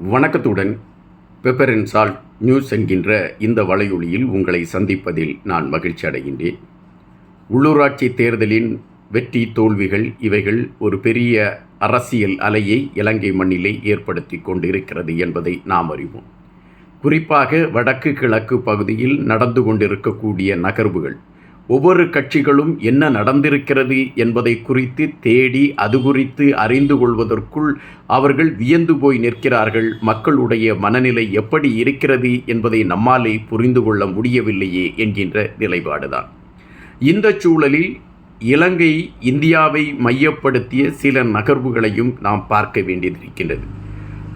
வணக்கத்துடன் pepper and salt news என்கின்ற இந்த வலையொலியில் உங்களை சந்திப்பதில் நான் மகிழ்ச்சி அடைகின்றேன். உள்ளூராட்சி தேர்தலின் வெற்றி தோல்விகள் இவைகள் ஒரு பெரிய அரசியல் அலையை இலங்கை மண்ணிலே ஏற்படுத்தி கொண்டிருக்கிறது என்பதை நாம் அறிவோம். குறிப்பாக வடக்கு கிழக்கு பகுதியில் நடந்து கொண்டிருக்கக்கூடிய நகர்வுகள், ஒவ்வொரு கட்சிகளும் என்ன நடந்திருக்கிறது என்பதை குறித்து தேடி அது குறித்து அறிந்து கொள்வதற்குள் அவர்கள் வியந்து போய் நிற்கிறார்கள். மக்களுடைய மனநிலை எப்படி இருக்கிறது என்பதை நம்மாலே புரிந்து கொள்ள முடியவில்லையே என்கின்ற நிலைப்பாடுதான். இந்த சூழலில் இலங்கை இந்தியாவை மையப்படுத்திய சில நகர்வுகளையும் நாம் பார்க்க வேண்டியிருக்கின்றது.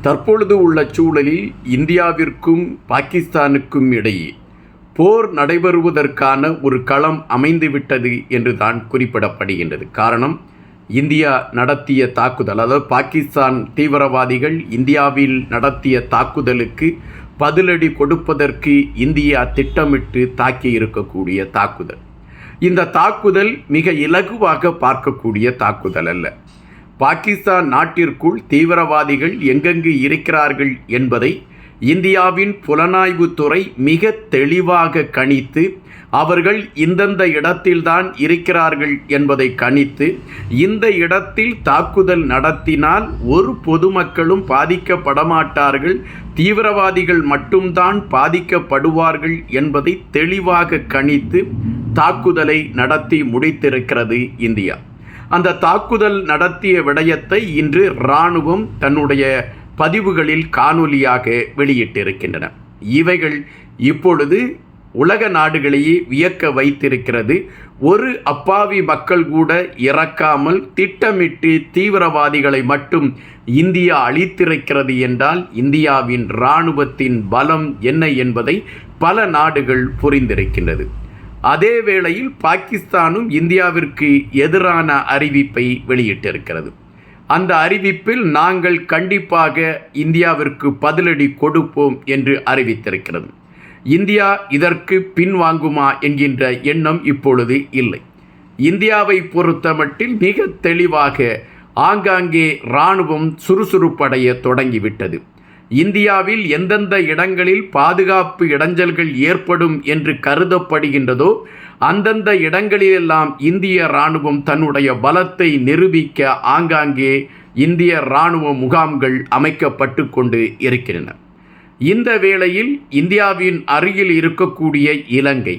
தற்பொழுது உள்ள சூழலில் இந்தியாவிற்கும் பாகிஸ்தானுக்கும் இடையே போர் நடைபெறுவதற்கான ஒரு களம் அமைந்துவிட்டது என்று தான் குறிப்பிடப்படுகின்றது. காரணம், இந்தியா நடத்திய தாக்குதல், அதாவது பாகிஸ்தான் தீவிரவாதிகள் இந்தியாவில் நடத்திய தாக்குதலுக்கு பதிலடி கொடுப்பதற்கு இந்தியா திட்டமிட்டு தாக்கி இருக்கக்கூடிய தாக்குதல். இந்த தாக்குதல் மிக இலகுவாக பார்க்கக்கூடிய தாக்குதல் அல்ல. பாகிஸ்தான் நாட்டிற்குள் தீவிரவாதிகள் எங்கெங்கு இருக்கிறார்கள் என்பதை இந்தியாவின் புலனாய்வுத்துறை மிக தெளிவாக கணித்து, அவர்கள் இந்தந்த இடத்தில்தான் இருக்கிறார்கள் என்பதை கணித்து, இந்த இடத்தில் தாக்குதல் நடத்தினால் ஒரு பொதுமக்களும் பாதிக்கப்படமாட்டார்கள், தீவிரவாதிகள் மட்டும்தான் பாதிக்கப்படுவார்கள் என்பதை தெளிவாக கணித்து தாக்குதலை நடத்தி முடித்திருக்கிறது இந்தியா. அந்த தாக்குதல் நடத்திய விடயத்தை இன்று இராணுவம் தன்னுடைய பதிவுகளில் காணொலியாக வெளியிட்டிருக்கின்றன. இவைகள் இப்பொழுது உலக நாடுகளையே வியக்க வைத்திருக்கிறது. ஒரு அப்பாவி மக்கள் கூட இறக்காமல் திட்டமிட்டு தீவிரவாதிகளை மட்டும் இந்தியா அழித்திருக்கிறது என்றால் இந்தியாவின் இராணுவத்தின் பலம் என்ன என்பதை பல நாடுகள் புரிந்திருக்கின்றது. அதே வேளையில் பாகிஸ்தானும் இந்தியாவிற்கு எதிரான அறிவிப்பை வெளியிட்டிருக்கிறது. அந்த அறிவிப்பில் நாங்கள் கண்டிப்பாக இந்தியாவிற்கு பதிலடி கொடுப்போம் என்று அறிவித்திருக்கிறது. இந்தியா இதற்கு பின்வாங்குமா என்கின்ற எண்ணம் இப்பொழுது இல்லை. இந்தியாவை பொறுத்தமட்டில் மிக தெளிவாக ஆங்காங்கே இராணுவம் சுறுசுறுப்படைய தொடங்கிவிட்டது. இந்தியாவில் எந்தெந்த இடங்களில் பாதுகாப்பு இடைஞ்சல்கள் ஏற்படும் என்று கருதப்படுகின்றதோ அந்தந்த இடங்களிலெல்லாம் இந்திய இராணுவம் தன்னுடைய பலத்தை நிரூபிக்க ஆங்காங்கே இந்திய இராணுவ முகாம்கள் அமைக்கப்பட்டு கொண்டு இருக்கின்றன. இந்த வேளையில் இந்தியாவின் அருகில் இருக்கக்கூடிய இலங்கை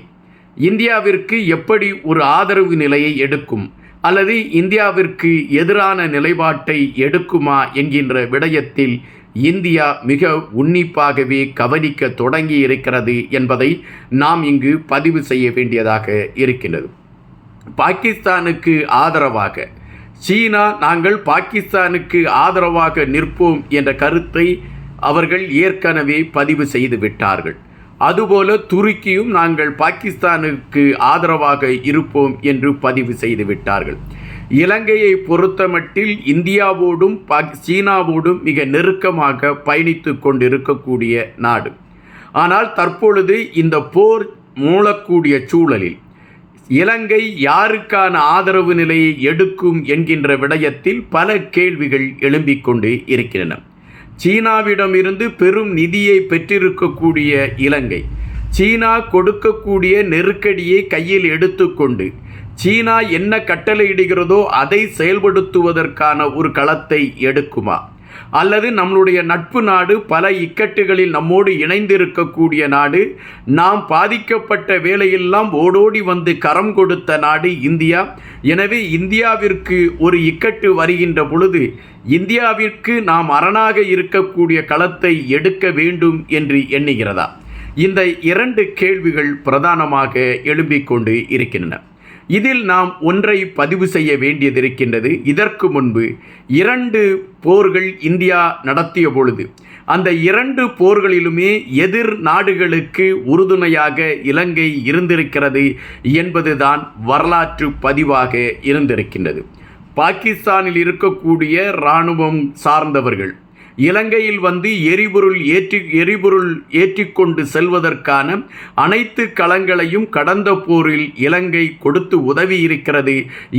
இந்தியாவிற்கு எப்படி ஒரு ஆதரவு நிலையை எடுக்கும் அல்லது இந்தியாவிற்கு எதிரான நிலைப்பாட்டை எடுக்குமா என்கின்ற விடயத்தில் இந்தியா மிக உன்னிப்பாகவே கவனிக்க தொடங்கி இருக்கிறது என்பதை நாம் இங்கு பதிவு செய்ய வேண்டியதாக இருக்கின்றது. பாகிஸ்தானுக்கு ஆதரவாக சீனா, நாங்கள் பாகிஸ்தானுக்கு ஆதரவாக நிற்போம் என்ற கருத்தை அவர்கள் ஏற்கனவே பதிவு செய்து விட்டார்கள். அதுபோல துருக்கியும் நாங்கள் பாகிஸ்தானுக்கு ஆதரவாக இருப்போம் என்று பதிவு செய்து விட்டார்கள். இலங்கையை பொறுத்தமட்டில் இந்தியாவோடும் சீனாவோடும் மிக நெருக்கமாக பயணித்து கொண்டிருக்கக்கூடிய நாடு. ஆனால் தற்பொழுது இந்த போர் மூளக்கூடிய சூழலில் இலங்கை யாருக்கான ஆதரவு நிலையை எடுக்கும் என்கின்ற விடயத்தில் பல கேள்விகள் எழும்பிக் கொண்டு இருக்கின்றன. சீனாவிடமிருந்து பெரும் நிதியை பெற்றிருக்கக்கூடிய இலங்கை சீனா கொடுக்கக்கூடிய நெருக்கடியை கையில் எடுத்துக்கொண்டு சீனா என்ன கட்டளையிடுகிறதோ அதை செயல்படுத்துவதற்கான ஒரு களத்தை எடுக்குமா, அல்லது நம்மளுடைய நட்பு நாடு, பல இக்கட்டுகளில் நம்மோடு இணைந்திருக்கக்கூடிய நாடு, நாம் பாதிக்கப்பட்ட வேளையெல்லாம் ஓடோடி வந்து கரம் கொடுத்த நாடு இந்தியா. எனவே இந்தியாவிற்கு ஒரு இக்கட்டு வருகின்ற பொழுது இந்தியாவிற்கு நாம் அரணாக இருக்கக்கூடிய களத்தை எடுக்க வேண்டும் என்று எண்ணுகிறதா? இந்த இரண்டு கேள்விகள் பிரதானமாக எழும்பிக் கொண்டு இருக்கின்றன. இதில் நாம் ஒன்றை பதிவு செய்ய வேண்டியதிருக்கின்றது. இதற்கு முன்பு 2 போர்கள் இந்தியா நடத்திய பொழுது அந்த 2 போர்களிலுமே எதிர் நாடுகளுக்கு உறுதுணையாக இலங்கை இருந்திருக்கிறது என்பதுதான் வரலாற்று பதிவாக இருந்திருக்கின்றது. பாகிஸ்தானில் இருக்கக்கூடிய இராணுவம் சார்ந்தவர்கள் இலங்கையில் வந்து எரிபொருள் ஏற்றிக்கொண்டு செல்வதற்கான அனைத்து களங்களையும் கடந்த போரில் இலங்கை கொடுத்து உதவி இருக்கிறது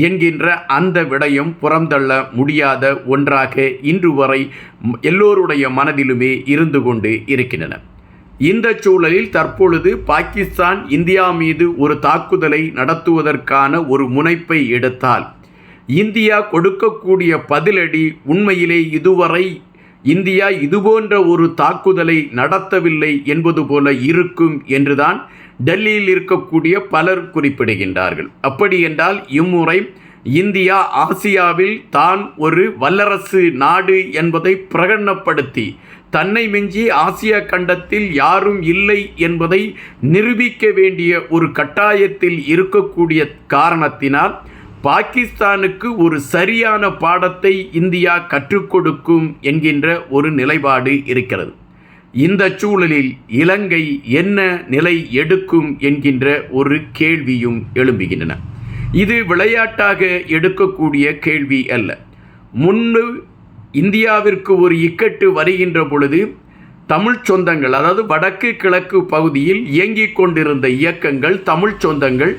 என்கின்ற அந்த விடயம் புறந்தள்ள முடியாத ஒன்றாக இன்று வரை எல்லோருடைய மனதிலுமே இருந்து கொண்டு இருக்கின்றன. இந்த சூழலில் தற்பொழுது பாகிஸ்தான் இந்தியா மீது ஒரு தாக்குதலை நடத்துவதற்கான ஒரு முனைப்பை எடுத்தால் இந்தியா கொடுக்கக்கூடிய பதிலடி உண்மையிலே இதுவரை இந்தியா இதுபோன்ற ஒரு தாக்குதலை நடத்தவில்லை என்பது போல இருக்கும் என்றுதான் டெல்லியில் இருக்கக்கூடிய பலர் குறிப்பிடுகின்றார்கள். அப்படி என்றால் இம்முறை இந்தியா ஆசியாவில் தான் ஒரு வல்லரசு நாடு என்பதை பிரகடனப்படுத்தி தன்னை மிஞ்சி ஆசியா கண்டத்தில் யாரும் இல்லை என்பதை நிரூபிக்க வேண்டிய ஒரு கட்டாயத்தில் இருக்கக்கூடிய காரணத்தினால் பாகிஸ்தானுக்கு ஒரு சரியான பாடத்தை இந்தியா கற்றுக் கொடுக்கும் என்கின்ற ஒரு நிலைப்பாடு இருக்கிறது. இந்த சூழலில் இலங்கை என்ன நிலை எடுக்கும் என்கின்ற ஒரு கேள்வியும் எழும்புகின்றன. இது விளையாட்டாக எடுக்கக்கூடிய கேள்வி அல்ல. முன்பு இந்தியாவிற்கு ஒரு இக்கட்டு வருகின்ற பொழுது தமிழ் சொந்தங்கள், அதாவது வடக்கு கிழக்கு பகுதியில் இயங்கிக் கொண்டிருந்த இயக்கங்கள், தமிழ் சொந்தங்கள்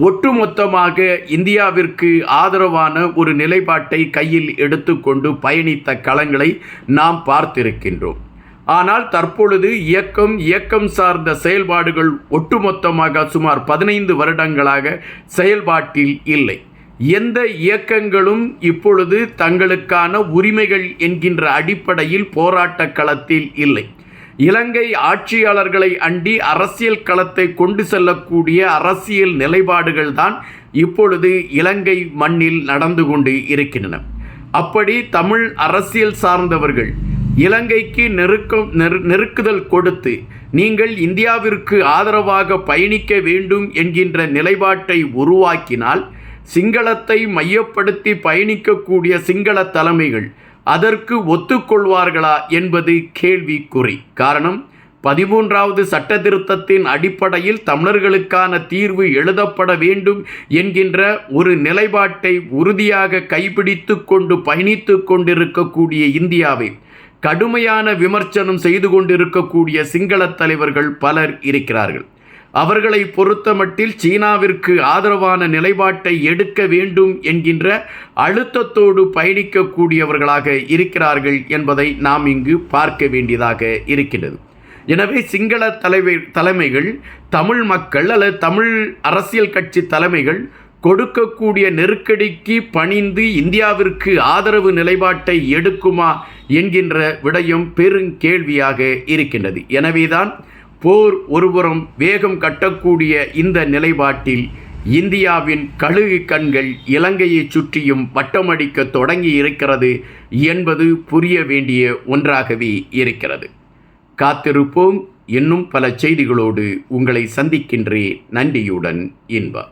ஒட்டுமொத்தமாக இந்தியாவிற்கு ஆதரவான ஒரு நிலைப்பாட்டை கையில் எடுத்துக்கொண்டு பயணித்த களங்களை நாம் பார்த்திருக்கின்றோம். ஆனால் தற்பொழுது இயக்கம் சார்ந்த செயல்பாடுகள் ஒட்டுமொத்தமாக சுமார் 15 வருடங்களாக செயல்பாட்டில் இல்லை. எந்த இயக்கங்களும் இப்பொழுது தங்களுக்கான உரிமைகள் என்கின்ற அடிப்படையில் போராட்ட களத்தில் இல்லை. இலங்கை ஆட்சியாளர்களை அண்டி அரசியல் களத்தை கொண்டு செல்லக்கூடிய அரசியல் நிலைப்பாடுகள் தான் இப்பொழுது இலங்கை மண்ணில் நடந்து கொண்டு இருக்கின்றன. அப்படி தமிழ் அரசியல் சார்ந்தவர்கள் இலங்கைக்கு நெருக்குதல் கொடுத்து நீங்கள் இந்தியாவிற்கு ஆதரவாக பயணிக்க வேண்டும் என்கின்ற நிலைப்பாட்டை உருவாக்கினால் சிங்களத்தை மையப்படுத்தி பயணிக்கக்கூடிய சிங்கள தலைமைகள் அதற்கு ஒத்துக்கொள்வார்களா என்பது கேள்விக்குறி. காரணம், 13வது சட்ட திருத்தத்தின் அடிப்படையில் தமிழர்களுக்கான தீர்வு எழுதப்பட வேண்டும் என்கின்ற ஒரு நிலைப்பாட்டை உறுதியாக கைப்பிடித்து கொண்டு பயணித்து கொண்டிருக்கக்கூடிய இந்தியாவை கடுமையான விமர்சனம் செய்து கொண்டிருக்கக்கூடிய சிங்கள தலைவர்கள் பலர் இருக்கிறார்கள். அவர்களை பொறுத்தமட்டில் சீனாவிற்கு ஆதரவான நிலைப்பாட்டை எடுக்க வேண்டும் என்கின்ற அழுத்தத்தோடு பயணிக்கக்கூடியவர்களாக இருக்கிறார்கள் என்பதை நாம் இங்கு பார்க்க வேண்டியதாக இருக்கின்றது. எனவே சிங்கள தலைமைகள், தமிழ் மக்கள் அல்லது தமிழ் அரசியல் கட்சி தலைமைகள் கொடுக்கக்கூடிய நெருக்கடிக்கு பணிந்து இந்தியாவிற்கு ஆதரவு நிலைப்பாட்டை எடுக்குமா என்கின்ற விடயம் பெருங்கேள்வியாக இருக்கின்றது. எனவேதான் போர் ஒருபுறம் வேகம் கட்டக்கூடிய இந்த நிலைப்பாட்டில் இந்தியாவின் கழுகு கண்கள் இலங்கையை சுற்றியும் வட்டமடிக்க தொடங்கி இருக்கிறது என்பது புரிய வேண்டிய ஒன்றாகவே இருக்கிறது. காத்திருப்போம். இன்னும் பல செய்திகளோடு உங்களை சந்திக்கின்றேன். நன்றியுடன் இன்பா.